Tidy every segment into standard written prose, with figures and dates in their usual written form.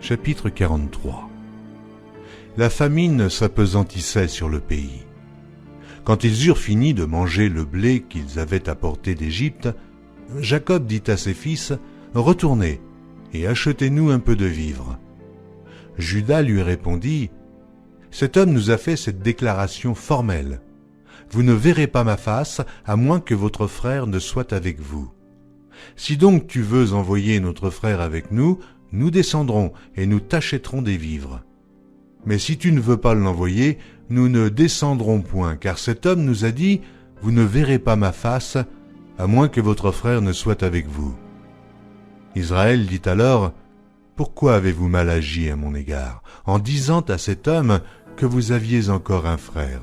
Chapitre 43. La famine s'appesantissait sur le pays. Quand ils eurent fini de manger le blé qu'ils avaient apporté d'Égypte, Jacob dit à ses fils, « Retournez et achetez-nous un peu de vivres. » Juda lui répondit, « Cet homme nous a fait cette déclaration formelle. Vous ne verrez pas ma face, à moins que votre frère ne soit avec vous. Si donc tu veux envoyer notre frère avec nous, nous descendrons et nous t'achèterons des vivres. Mais si tu ne veux pas l'envoyer, nous ne descendrons point, car cet homme nous a dit, vous ne verrez pas ma face, à moins que votre frère ne soit avec vous. » Israël dit alors, « Pourquoi avez-vous mal agi à mon égard, en disant à cet homme que vous aviez encore un frère ?»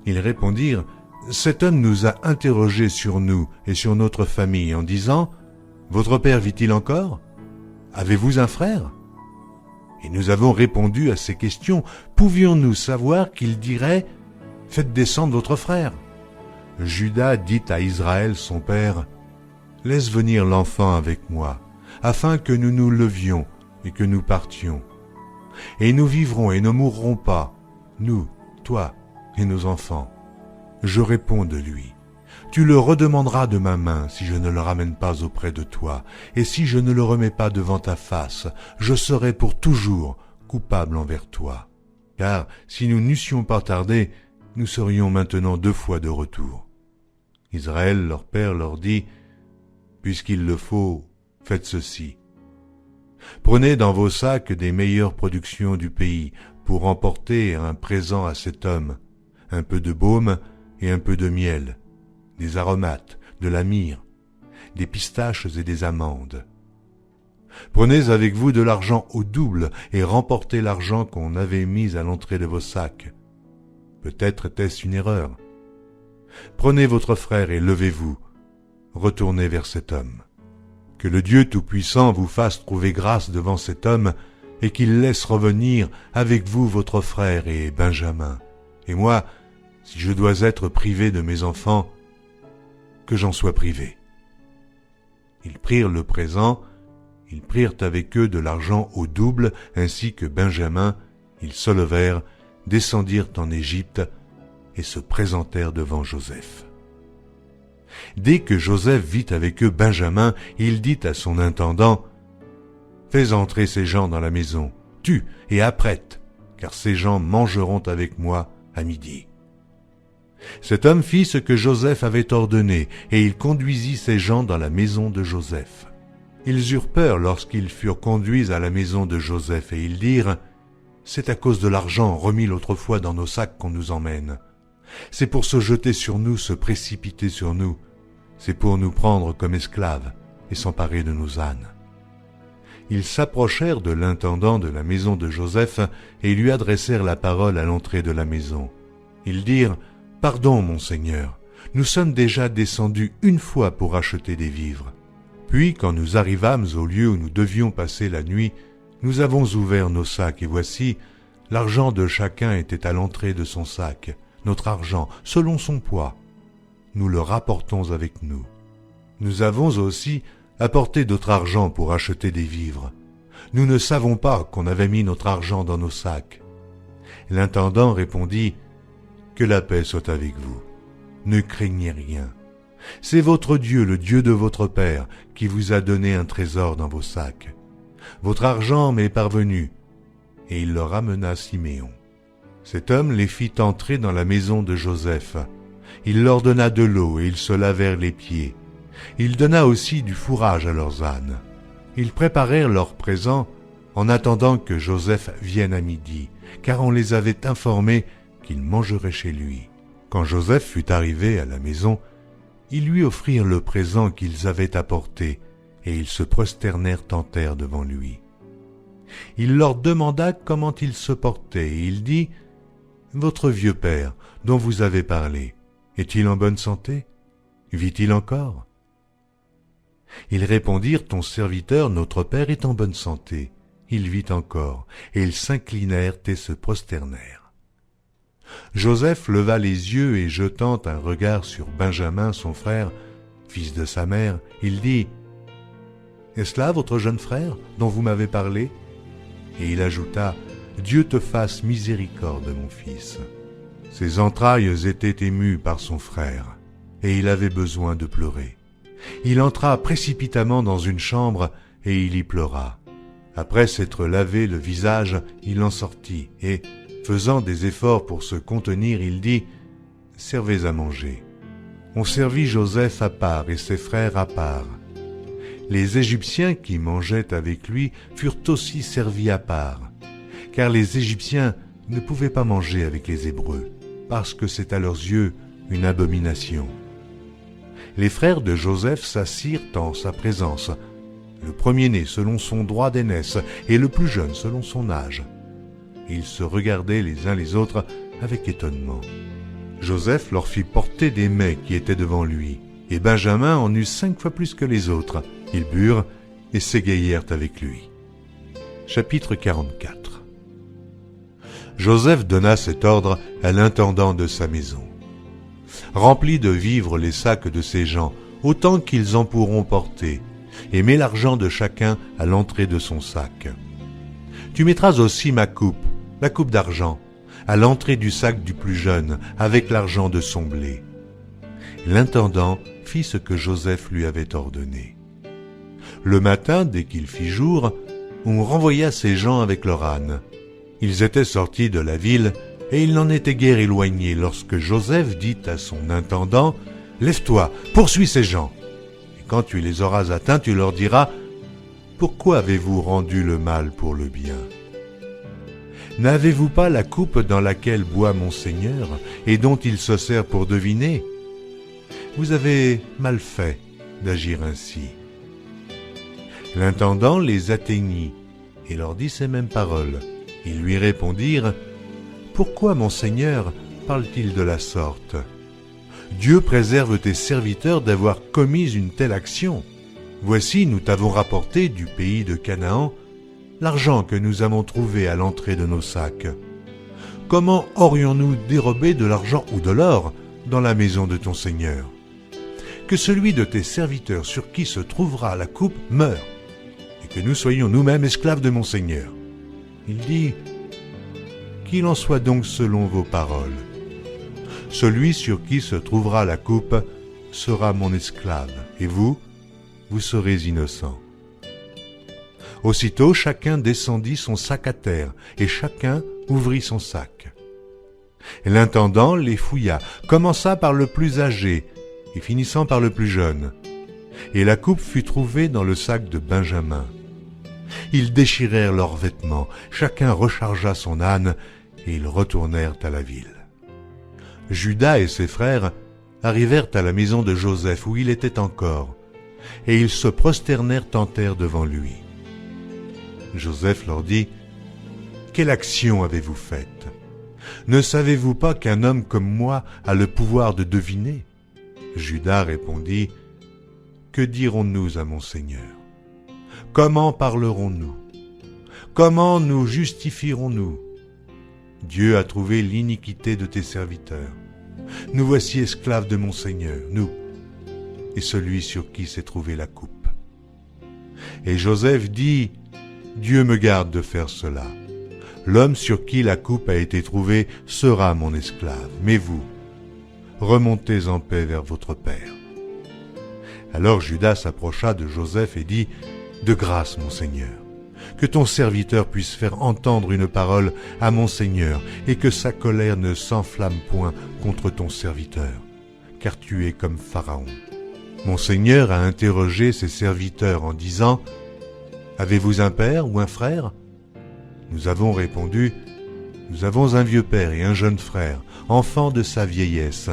Ils répondirent, « Cet homme nous a interrogés sur nous et sur notre famille, en disant, « Votre père vit-il encore ? Avez-vous un frère ?» Et nous avons répondu à ces questions. Pouvions-nous savoir qu'il dirait « Faites descendre votre frère » Juda dit à Israël son père, « Laisse venir l'enfant avec moi, afin que nous nous levions et que nous partions. Et nous vivrons et ne mourrons pas, nous, toi et nos enfants. » Je réponds de lui, « Tu le redemanderas de ma main si je ne le ramène pas auprès de toi, et si je ne le remets pas devant ta face, je serai pour toujours coupable envers toi. Car si nous n'eussions pas tardé, nous serions maintenant 2 fois de retour. » Israël, leur père, leur dit, « Puisqu'il le faut, faites ceci. Prenez dans vos sacs des meilleures productions du pays pour emporter un présent à cet homme, un peu de baume et un peu de miel, des aromates, de la myrrhe, des pistaches et des amandes. Prenez avec vous de l'argent au double et remportez l'argent qu'on avait mis à l'entrée de vos sacs. Peut-être était-ce une erreur. Prenez votre frère et levez-vous, retournez vers cet homme. Que le Dieu Tout-Puissant vous fasse trouver grâce devant cet homme et qu'il laisse revenir avec vous votre frère et Benjamin. Et moi, si je dois être privé de mes enfants, que j'en sois privé. » Ils prirent le présent, ils prirent avec eux de l'argent au double, ainsi que Benjamin, ils se levèrent, descendirent en Égypte et se présentèrent devant Joseph. Dès que Joseph vit avec eux Benjamin, il dit à son intendant, « Fais entrer ces gens dans la maison, tue et apprête, car ces gens mangeront avec moi à midi. » Cet homme fit ce que Joseph avait ordonné, et il conduisit ces gens dans la maison de Joseph. Ils eurent peur lorsqu'ils furent conduits à la maison de Joseph, et ils dirent, « C'est à cause de l'argent remis l'autre fois dans nos sacs qu'on nous emmène. C'est pour se jeter sur nous, se précipiter sur nous. C'est pour nous prendre comme esclaves et s'emparer de nos ânes. » Ils s'approchèrent de l'intendant de la maison de Joseph et lui adressèrent la parole à l'entrée de la maison. Ils dirent, « Pardon, mon Seigneur, nous sommes déjà descendus 1 fois pour acheter des vivres. Puis, quand nous arrivâmes au lieu où nous devions passer la nuit, nous avons ouvert nos sacs et voici, l'argent de chacun était à l'entrée de son sac, notre argent, selon son poids. Nous le rapportons avec nous. Nous avons aussi apporté d'autre argent pour acheter des vivres. Nous ne savons pas qu'on avait mis notre argent dans nos sacs. » L'intendant répondit, « Que la paix soit avec vous. Ne craignez rien. C'est votre Dieu, le Dieu de votre Père, qui vous a donné un trésor dans vos sacs. Votre argent m'est parvenu. » Et il leur amena Siméon. Cet homme les fit entrer dans la maison de Joseph. Il leur donna de l'eau et ils se lavèrent les pieds. Il donna aussi du fourrage à leurs ânes. Ils préparèrent leurs présents en attendant que Joseph vienne à midi, car on les avait informés qu'il mangerait chez lui. Quand Joseph fut arrivé à la maison, ils lui offrirent le présent qu'ils avaient apporté, et ils se prosternèrent en terre devant lui. Il leur demanda comment ils se portaient, et il dit, « Votre vieux père, dont vous avez parlé, est-il en bonne santé? Vit-il encore ?» Ils répondirent, « Ton serviteur, notre père, est en bonne santé. Il vit encore. » Et ils s'inclinèrent et se prosternèrent. Joseph leva les yeux et jetant un regard sur Benjamin, son frère, fils de sa mère, il dit, « Est-ce là votre jeune frère dont vous m'avez parlé? Et il ajouta, « Dieu te fasse miséricorde, mon fils. » Ses entrailles étaient émues par son frère, et il avait besoin de pleurer. Il entra précipitamment dans une chambre, et il y pleura. Après s'être lavé le visage, il en sortit, et, faisant des efforts pour se contenir, il dit, « Servez à manger. » On servit Joseph à part et ses frères à part. Les Égyptiens qui mangeaient avec lui furent aussi servis à part, car les Égyptiens ne pouvaient pas manger avec les Hébreux, parce que c'est à leurs yeux une abomination. Les frères de Joseph s'assirent en sa présence, le premier-né selon son droit d'aînesse et le plus jeune selon son âge. Ils se regardaient les uns les autres avec étonnement. Joseph leur fit porter des mets qui étaient devant lui, et Benjamin en eut 5 fois plus que les autres. Ils burent et s'égayèrent avec lui. Chapitre 44. Joseph donna cet ordre à l'intendant de sa maison. « Remplis de vivres les sacs de ces gens, autant qu'ils en pourront porter, et mets l'argent de chacun à l'entrée de son sac. Tu mettras aussi ma coupe, la coupe d'argent, à l'entrée du sac du plus jeune, avec l'argent de son blé. » L'intendant fit ce que Joseph lui avait ordonné. Le matin, dès qu'il fit jour, on renvoya ces gens avec leur âne. Ils étaient sortis de la ville, et ils n'en étaient guère éloignés lorsque Joseph dit à son intendant, « Lève-toi, poursuis ces gens. Et quand tu les auras atteints, tu leur diras, « Pourquoi avez-vous rendu le mal pour le bien ? N'avez-vous pas la coupe dans laquelle boit mon Seigneur, et dont il se sert pour deviner ? Vous avez mal fait d'agir ainsi. » L'intendant les atteignit et leur dit ces mêmes paroles. Ils lui répondirent, « Pourquoi mon Seigneur parle-t-il de la sorte ? Dieu préserve tes serviteurs d'avoir commis une telle action. Voici, nous t'avons rapporté du pays de Canaan l'argent que nous avons trouvé à l'entrée de nos sacs. Comment aurions-nous dérobé de l'argent ou de l'or dans la maison de ton Seigneur ? Que celui de tes serviteurs sur qui se trouvera la coupe meure, et que nous soyons nous-mêmes esclaves de mon Seigneur. » Il dit, « Qu'il en soit donc selon vos paroles. Celui sur qui se trouvera la coupe sera mon esclave, et vous serez innocents. » Aussitôt chacun descendit son sac à terre, et chacun ouvrit son sac. L'intendant les fouilla, commença par le plus âgé, et finissant par le plus jeune. Et la coupe fut trouvée dans le sac de Benjamin. Ils déchirèrent leurs vêtements, chacun rechargea son âne, et ils retournèrent à la ville. Juda et ses frères arrivèrent à la maison de Joseph, où il était encore, et ils se prosternèrent en terre devant lui. Joseph leur dit, « Quelle action avez-vous faite ? Ne savez-vous pas qu'un homme comme moi a le pouvoir de deviner ?» Juda répondit, « Que dirons-nous à mon Seigneur ? Comment parlerons-nous ? Comment nous justifierons-nous ? Dieu a trouvé l'iniquité de tes serviteurs. Nous voici esclaves de mon Seigneur, nous, et celui sur qui s'est trouvée la coupe. » Et Joseph dit, « Dieu me garde de faire cela. L'homme sur qui la coupe a été trouvée sera mon esclave, mais vous, remontez en paix vers votre père. » Alors Juda s'approcha de Joseph et dit, « De grâce, mon Seigneur, que ton serviteur puisse faire entendre une parole à mon Seigneur, et que sa colère ne s'enflamme point contre ton serviteur, car tu es comme Pharaon. » Mon Seigneur a interrogé ses serviteurs en disant, « Avez-vous un père ou un frère ?» Nous avons répondu, « Nous avons un vieux père et un jeune frère, enfant de sa vieillesse.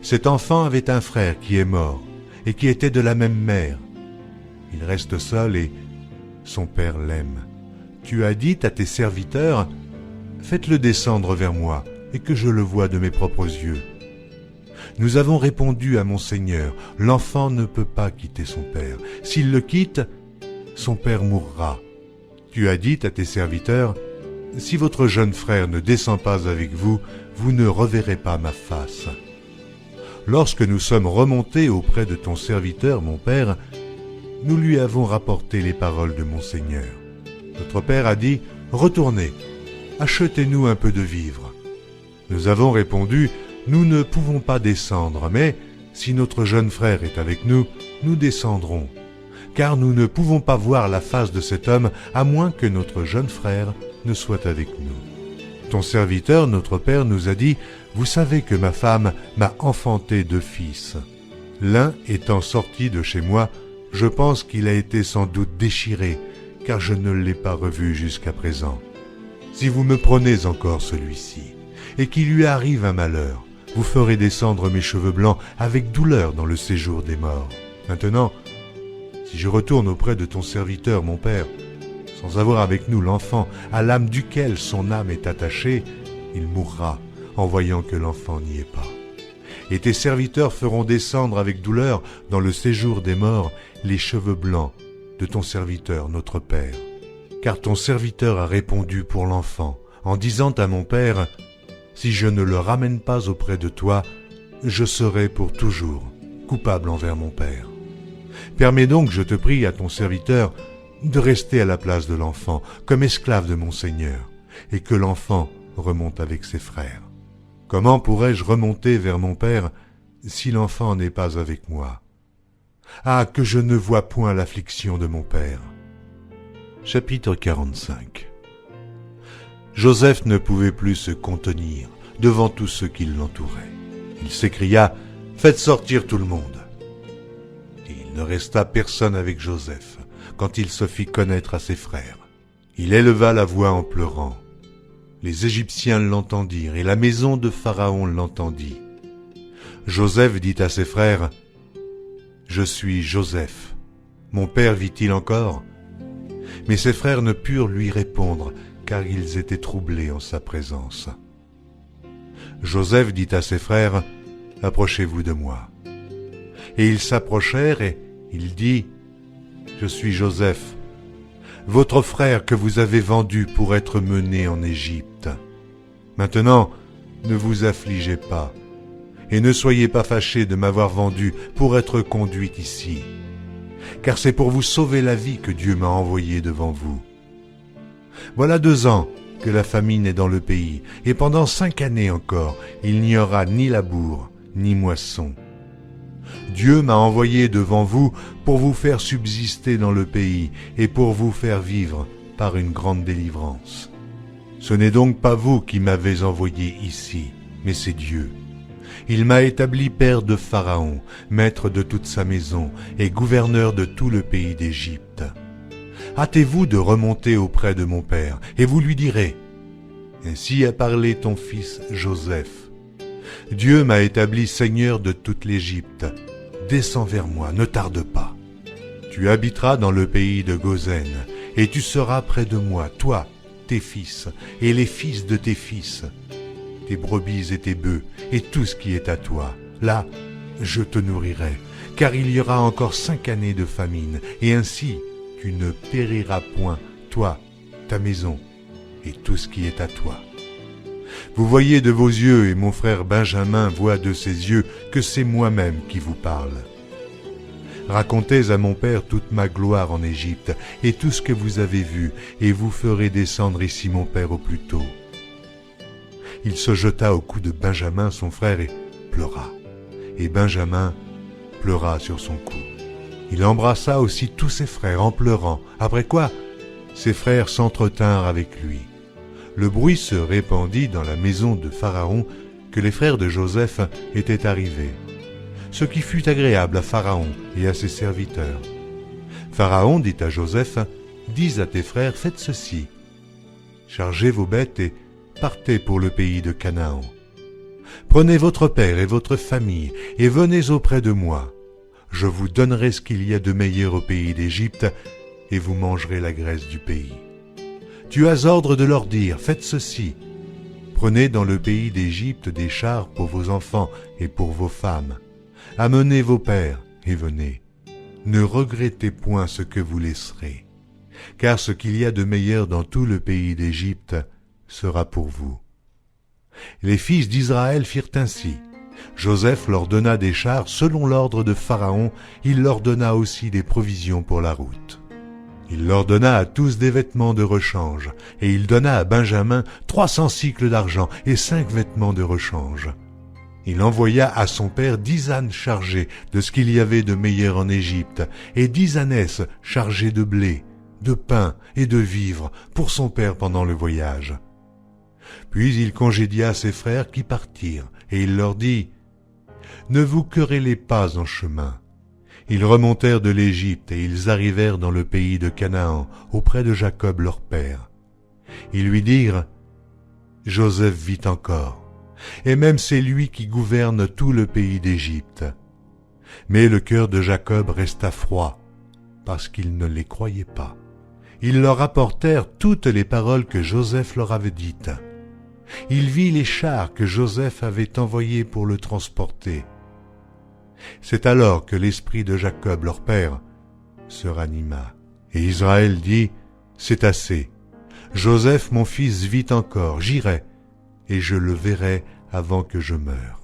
Cet enfant avait un frère qui est mort, et qui était de la même mère. Il reste seul et son père l'aime. Tu as dit à tes serviteurs, « Faites-le descendre vers moi, et que je le voie de mes propres yeux. » Nous avons répondu à mon Seigneur, « L'enfant ne peut pas quitter son père. S'il le quitte, son père mourra. » Tu as dit à tes serviteurs, « Si votre jeune frère ne descend pas avec vous, vous ne reverrez pas ma face. » Lorsque nous sommes remontés auprès de ton serviteur, mon père, nous lui avons rapporté les paroles de mon Seigneur. Notre père a dit, « Retournez, achetez-nous un peu de vivres. » Nous avons répondu, « Nous ne pouvons pas descendre, mais si notre jeune frère est avec nous, nous descendrons, car nous ne pouvons pas voir la face de cet homme à moins que notre jeune frère ne soit avec nous. Ton serviteur, notre père, nous a dit, « Vous savez que ma femme m'a enfanté 2 fils. L'un étant sorti de chez moi, je pense qu'il a été sans doute déchiré, car je ne l'ai pas revu jusqu'à présent. Si vous me prenez encore celui-ci, et qu'il lui arrive un malheur, vous ferez descendre mes cheveux blancs avec douleur dans le séjour des morts. Maintenant, si je retourne auprès de ton serviteur, mon père, sans avoir avec nous l'enfant à l'âme duquel son âme est attachée, il mourra en voyant que l'enfant n'y est pas. Et tes serviteurs feront descendre avec douleur dans le séjour des morts les cheveux blancs de ton serviteur, notre père. Car ton serviteur a répondu pour l'enfant, en disant à mon père, « Si je ne le ramène pas auprès de toi, je serai pour toujours coupable envers mon père. Permets donc, je te prie, à ton serviteur, de rester à la place de l'enfant, comme esclave de mon Seigneur, et que l'enfant remonte avec ses frères. Comment pourrais-je remonter vers mon père si l'enfant n'est pas avec moi? Ah, que je ne vois point l'affliction de mon père. » Chapitre 45. Joseph ne pouvait plus se contenir devant tous ceux qui l'entouraient. Il s'écria, « Faites sortir tout le monde !» Et il ne resta personne avec Joseph quand il se fit connaître à ses frères. Il éleva la voix en pleurant. Les Égyptiens l'entendirent et la maison de Pharaon l'entendit. Joseph dit à ses frères, « Je suis Joseph. Mon père vit-il encore ?» Mais ses frères ne purent lui répondre, car ils étaient troublés en sa présence. Joseph dit à ses frères, « Approchez-vous de moi. » Et ils s'approchèrent et il dit, « Je suis Joseph, votre frère que vous avez vendu pour être mené en Égypte. Maintenant, ne vous affligez pas, et ne soyez pas fâchés de m'avoir vendu pour être conduit ici, car c'est pour vous sauver la vie que Dieu m'a envoyé devant vous. Voilà 2 ans que la famine est dans le pays, et pendant 5 années encore, il n'y aura ni labour, ni moisson. Dieu m'a envoyé devant vous pour vous faire subsister dans le pays et pour vous faire vivre par une grande délivrance. Ce n'est donc pas vous qui m'avez envoyé ici, mais c'est Dieu. Il m'a établi père de Pharaon, maître de toute sa maison et gouverneur de tout le pays d'Égypte. Hâtez-vous de remonter auprès de mon père, et vous lui direz, « Ainsi a parlé ton fils Joseph. Dieu m'a établi seigneur de toute l'Égypte. Descends vers moi, ne tarde pas. Tu habiteras dans le pays de Goshen, et tu seras près de moi, toi, tes fils, et les fils de tes fils, tes brebis et tes bœufs, et tout ce qui est à toi. Là, je te nourrirai, car il y aura encore 5 années de famine, et ainsi tu ne périras point, toi, ta maison, et tout ce qui est à toi. Vous voyez de vos yeux, et mon frère Benjamin voit de ses yeux, que c'est moi-même qui vous parle. Racontez à mon père toute ma gloire en Égypte, et tout ce que vous avez vu, et vous ferez descendre ici mon père au plus tôt. » Il se jeta au cou de Benjamin, son frère, et pleura. Et Benjamin pleura sur son cou. Il embrassa aussi tous ses frères en pleurant, après quoi ses frères s'entretinrent avec lui. Le bruit se répandit dans la maison de Pharaon que les frères de Joseph étaient arrivés, ce qui fut agréable à Pharaon et à ses serviteurs. Pharaon dit à Joseph, « Dis à tes frères, faites ceci. Chargez vos bêtes et partez pour le pays de Canaan. Prenez votre père et votre famille et venez auprès de moi. Je vous donnerai ce qu'il y a de meilleur au pays d'Égypte et vous mangerez la graisse du pays. Tu as ordre de leur dire, faites ceci. Prenez dans le pays d'Égypte des chars pour vos enfants et pour vos femmes. Amenez vos pères et venez. Ne regrettez point ce que vous laisserez, car ce qu'il y a de meilleur dans tout le pays d'Égypte sera pour vous. » Les fils d'Israël firent ainsi. Joseph leur donna des chars selon l'ordre de Pharaon, il leur donna aussi des provisions pour la route. Il leur donna à tous des vêtements de rechange, et il donna à Benjamin 300 cycles d'argent et 5 vêtements de rechange. Il envoya à son père 10 ânes chargés de ce qu'il y avait de meilleur en Égypte, et 10 ânesses chargées de blé, de pain et de vivres pour son père pendant le voyage. Puis il congédia ses frères qui partirent, et il leur dit, « Ne vous querellez pas en chemin. » Ils remontèrent de l'Égypte et ils arrivèrent dans le pays de Canaan, auprès de Jacob leur père. Ils lui dirent, « Joseph vit encore, et même c'est lui qui gouverne tout le pays d'Égypte. » Mais le cœur de Jacob resta froid, parce qu'il ne les croyait pas. Ils leur rapportèrent toutes les paroles que Joseph leur avait dites. Il vit les chars que Joseph avait envoyés pour le transporter. C'est alors que l'esprit de Jacob leur père se ranima. Et Israël dit, « C'est assez. Joseph mon fils vit encore, j'irai, et je le verrai avant que je meure. »